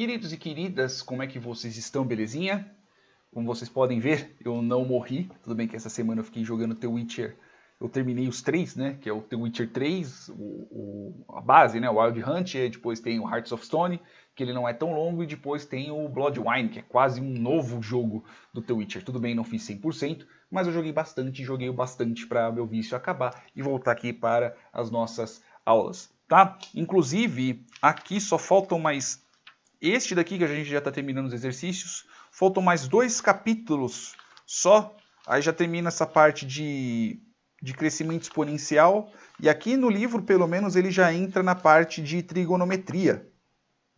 Queridos e queridas, como é que vocês estão, belezinha? Como vocês podem ver, eu não morri. Tudo bem que essa semana eu fiquei jogando The Witcher. Eu terminei os 3, né? Que é o The Witcher 3, a base, né? O Wild Hunt. E depois tem o Hearts of Stone, que ele não é tão longo. E depois tem o Bloodwine, que é quase um novo jogo do The Witcher. Tudo bem, não fiz 100%, mas eu joguei o bastante para meu vício acabar e voltar aqui para as nossas aulas, tá? Inclusive, aqui só faltam mais... Este daqui, que a gente já está terminando os exercícios, faltam mais 2 capítulos só, aí já termina essa parte de crescimento exponencial, e aqui no livro, pelo menos, ele já entra na parte de trigonometria.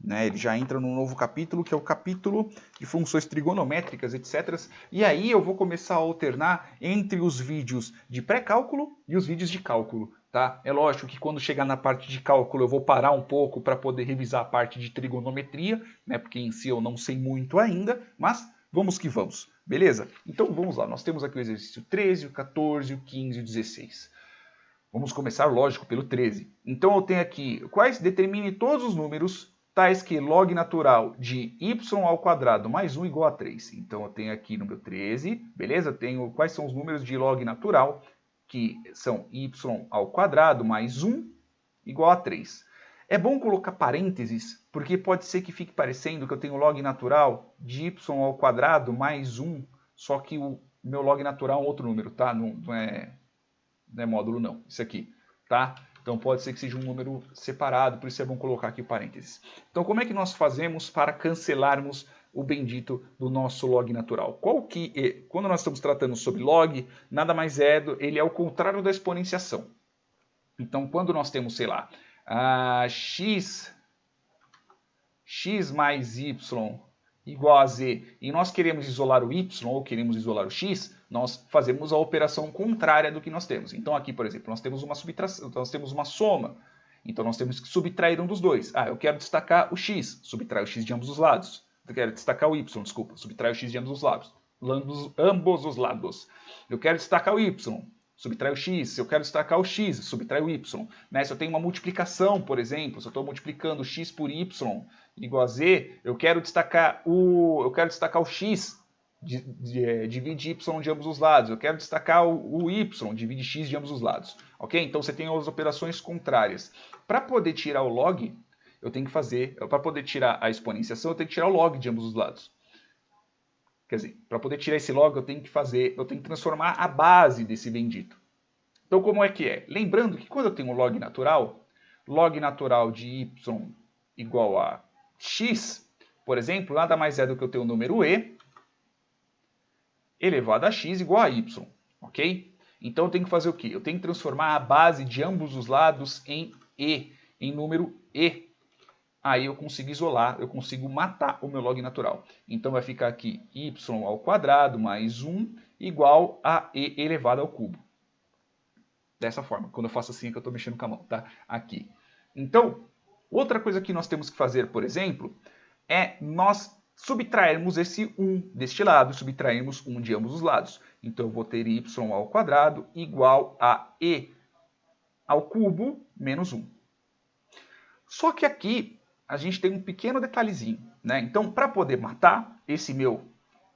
Né? Ele já entra num novo capítulo, que é o capítulo de funções trigonométricas, etc. E aí eu vou começar a alternar entre os vídeos de pré-cálculo e os vídeos de cálculo. Tá? É lógico que quando chegar na parte de cálculo eu vou parar um pouco para poder revisar a parte de trigonometria, né? Porque em si eu não sei muito ainda, mas vamos que vamos, beleza? Então vamos lá, nós temos aqui o exercício 13, o 14, o 15 e o 16. Vamos começar, lógico, pelo 13. Então eu tenho aqui, determine todos os números tais que log natural de y ao quadrado mais 1 igual a 3. Então eu tenho aqui no meu 13, beleza? Tenho quais são os números de log natural, que são y ao quadrado mais 1 igual a 3. É bom colocar parênteses, porque pode ser que fique parecendo que eu tenho log natural de y ao quadrado mais 1, só que o meu log natural é um outro número, tá? Não é módulo não, isso aqui, tá? Então pode ser que seja um número separado, por isso é bom colocar aqui parênteses. Então como é que nós fazemos para cancelarmos o bendito do nosso log natural? Quando nós estamos tratando sobre log, nada mais ele é o contrário da exponenciação. Então quando nós temos, sei lá, x mais y igual a z, e nós queremos isolar o y ou queremos isolar o x, nós fazemos a operação contrária do que nós temos. Então aqui, por exemplo, nós temos uma subtração, nós temos uma soma. Então nós temos que subtrair um dos dois. Eu quero destacar o x, subtrai o x de ambos os lados. Eu quero destacar o y, desculpa, subtrai o x de ambos os lados. Ambos os lados. Eu quero destacar o y, subtrai o x. Se eu quero destacar o x, subtrai o y. Né? Se eu tenho uma multiplicação, por exemplo, se eu estou multiplicando x por y igual a z, eu quero destacar o x, divide y de ambos os lados. Eu quero destacar o y, divide x de ambos os lados. Ok? Então você tem as operações contrárias. Para poder tirar o log, eu tenho que fazer, para poder tirar a exponenciação, eu tenho que tirar o log de ambos os lados. Quer dizer, para poder tirar esse log, eu tenho que transformar a base desse bendito. Então, como é que é? Lembrando que quando eu tenho um log natural de y igual a x, por exemplo, nada mais é do que eu ter o número e elevado a x igual a y, ok? Então eu tenho que fazer o quê? Eu tenho que transformar a base de ambos os lados em número e. Aí eu consigo isolar, eu consigo matar o meu log natural. Então vai ficar aqui y ao quadrado mais 1 igual a e elevado ao cubo. Dessa forma, quando eu faço assim é que eu estou mexendo com a mão, tá? Aqui. Então, outra coisa que nós temos que fazer, por exemplo, é nós subtrairmos esse 1 deste lado, subtrairmos 1 de ambos os lados. Então eu vou ter y ao quadrado igual a e ao cubo menos 1. Só que aqui a gente tem um pequeno detalhezinho, né? Então, para poder matar esse meu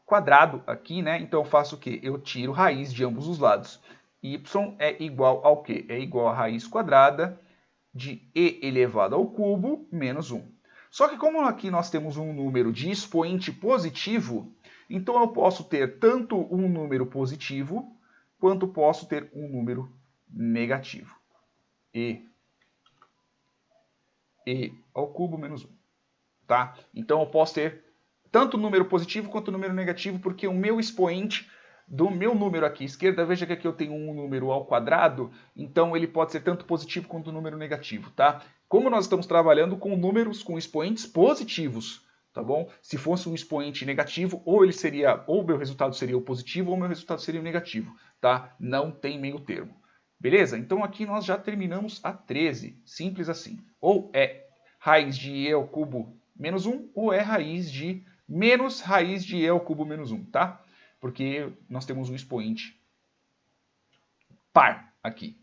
quadrado aqui, né? Então eu faço o quê? Eu tiro raiz de ambos os lados. Y é igual ao quê? É igual a raiz quadrada de e elevado ao cubo menos 1. Só que como aqui nós temos um número de expoente positivo, então eu posso ter tanto um número positivo, quanto posso ter um número negativo. E ao cubo menos 1. Tá? Então eu posso ter tanto número positivo quanto número negativo, porque o meu expoente do meu número aqui à esquerda, veja que aqui eu tenho um número ao quadrado, então ele pode ser tanto positivo quanto número negativo, tá? Como nós estamos trabalhando com números com expoentes positivos, tá bom? Se fosse um expoente negativo, ou meu resultado seria o positivo, ou meu resultado seria o negativo, tá? Não tem meio termo. Beleza? Então aqui nós já terminamos a 13, simples assim. Ou é raiz de e ao cubo menos 1, ou é raiz de menos raiz de e ao cubo menos 1, tá? Porque nós temos um expoente par aqui,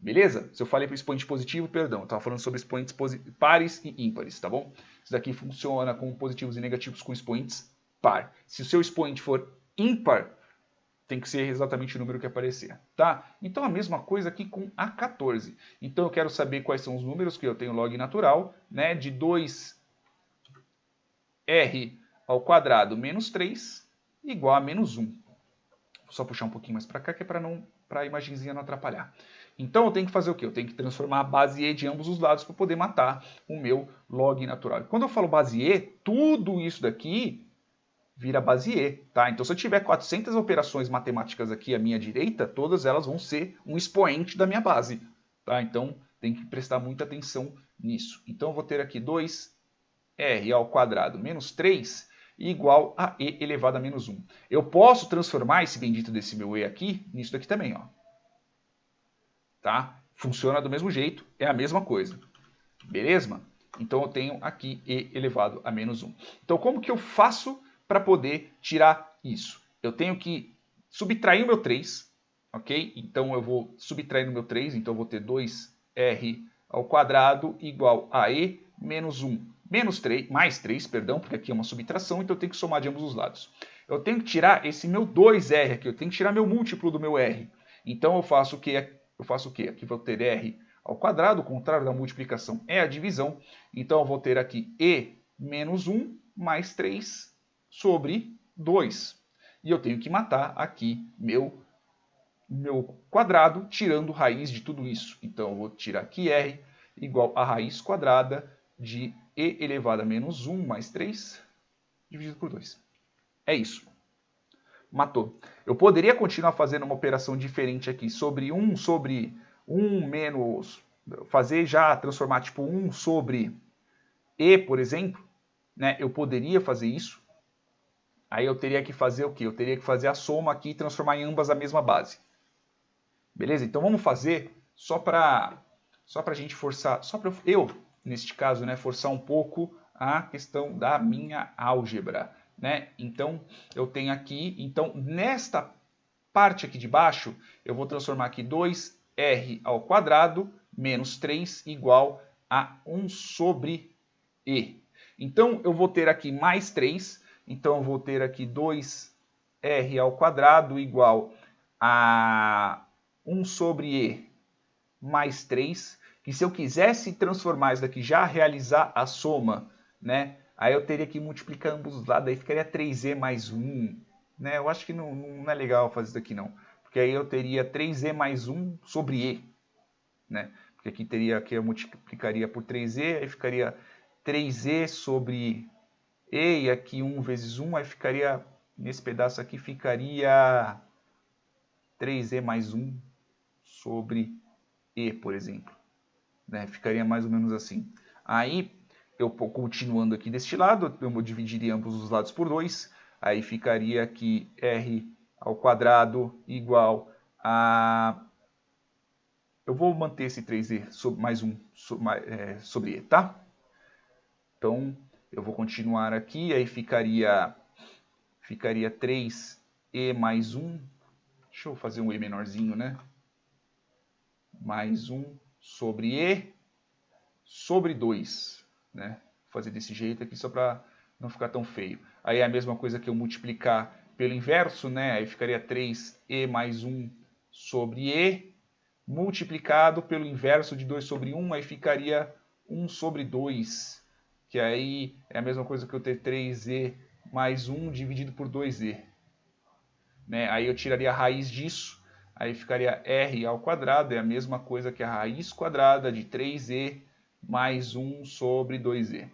Beleza? Se eu falei para expoente positivo, perdão, eu estava falando sobre expoentes pares e ímpares, tá bom? Isso daqui funciona com positivos e negativos com expoentes par. Se o seu expoente for ímpar, tem que ser exatamente o número que aparecer, tá? Então a mesma coisa aqui com a 14. Então eu quero saber quais são os números que eu tenho log natural, né, de 2r ao quadrado menos 3 igual a menos 1. Vou só puxar um pouquinho mais para cá, que é para a imagenzinha não atrapalhar. Então eu tenho que fazer o quê? Eu tenho que transformar a base E de ambos os lados para poder matar o meu log natural. Quando eu falo base E, tudo isso daqui vira base E, tá? Então se eu tiver 400 operações matemáticas aqui à minha direita, todas elas vão ser um expoente da minha base, tá? Então tem que prestar muita atenção nisso. Então eu vou ter aqui 2r ao quadrado menos 3 igual a e elevado a menos 1. Eu posso transformar esse bendito desse meu e aqui nisso daqui também, ó. Tá? Funciona do mesmo jeito, é a mesma coisa. Beleza? Então eu tenho aqui e elevado a menos 1. Então como que eu faço para poder tirar isso? Eu tenho que subtrair o meu 3, ok? Então eu vou subtrair o meu 3, então eu vou ter 2r ao quadrado igual a e menos 1 menos 3, mais 3, perdão, porque aqui é uma subtração, então eu tenho que somar de ambos os lados. Eu tenho que tirar esse meu 2r aqui, eu tenho que tirar meu múltiplo do meu r. Então eu faço o quê? Aqui vou ter r ao quadrado, o contrário da multiplicação é a divisão. Então eu vou ter aqui e menos 1 mais 3 sobre 2. E eu tenho que matar aqui meu quadrado, tirando raiz de tudo isso. Então eu vou tirar aqui r igual a raiz quadrada de e elevado a menos 1 mais 3 dividido por 2. É isso. Matou. Eu poderia continuar fazendo uma operação diferente aqui sobre 1 menos... fazer já, transformar tipo 1 sobre e, por exemplo. Né? Eu poderia fazer isso. Aí eu teria que fazer o quê? Eu teria que fazer a soma aqui e transformar em ambas a mesma base. Beleza? Então vamos fazer só para a gente forçar, só para eu, neste caso, né, forçar um pouco a questão da minha álgebra. Né? Então eu tenho aqui, então nesta parte aqui de baixo, eu vou transformar aqui 2r ao quadrado menos 3 igual a 1 sobre e. Então eu vou ter aqui mais 3, então eu vou ter aqui 2r ao quadrado igual a 1 sobre e mais 3, que se eu quisesse transformar isso daqui, já realizar a soma, né? Aí eu teria que multiplicar ambos os lados, aí ficaria 3e mais 1. Né? Eu acho que não é legal fazer isso daqui não. Porque aí eu teria 3e mais 1 sobre e. Né? Porque aqui eu multiplicaria por 3e, aí ficaria 3e sobre e, e aqui 1 vezes 1, aí ficaria, nesse pedaço aqui, ficaria 3e mais 1 sobre e, por exemplo. Né? Ficaria mais ou menos assim. Aí, eu continuando aqui deste lado, eu dividiria ambos os lados por 2. Aí ficaria aqui r ao quadrado igual a... Eu vou manter esse 3e sobre mais 1 sobre e, tá? Então, eu vou continuar aqui. Aí ficaria 3e mais 1. Deixa eu fazer um e menorzinho, né? Mais 1 sobre e sobre 2, né? Vou fazer desse jeito aqui só para não ficar tão feio. Aí é a mesma coisa que eu multiplicar pelo inverso, né? Aí ficaria 3e mais 1 sobre e, multiplicado pelo inverso de 2 sobre 1, aí ficaria 1 sobre 2, que aí é a mesma coisa que eu ter 3e mais 1 dividido por 2e. Né? Aí eu tiraria a raiz disso, aí ficaria r ao quadrado, é a mesma coisa que a raiz quadrada de 3e mais 1 sobre 2e.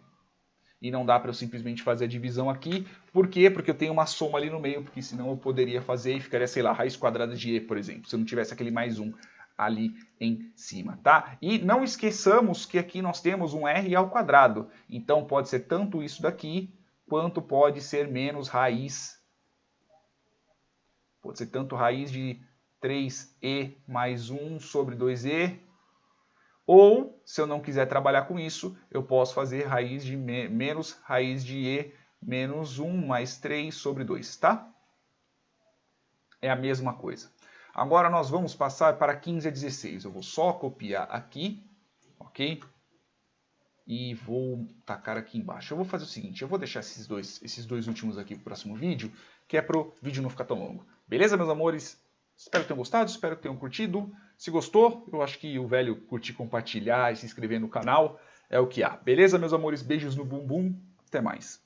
E não dá para eu simplesmente fazer a divisão aqui. Por quê? Porque eu tenho uma soma ali no meio, porque senão eu poderia fazer e ficaria, sei lá, raiz quadrada de e, por exemplo, se eu não tivesse aquele mais 1 ali em cima, tá? E não esqueçamos que aqui nós temos um r ao quadrado. Então pode ser tanto isso daqui, quanto pode ser menos raiz. Pode ser tanto raiz de 3e mais 1 sobre 2e, ou, se eu não quiser trabalhar com isso, eu posso fazer raiz de menos raiz de e menos 1 mais 3 sobre 2, tá? É a mesma coisa. Agora nós vamos passar para 15 a 16. Eu vou só copiar aqui, ok? E vou tacar aqui embaixo. Eu vou fazer o seguinte, eu vou deixar esses dois últimos aqui para o próximo vídeo, que é para o vídeo não ficar tão longo. Beleza, meus amores? Espero que tenham gostado, espero que tenham curtido. Se gostou, eu acho que o velho curtir, compartilhar e se inscrever no canal é o que há. Beleza, meus amores? Beijos no bumbum. Até mais.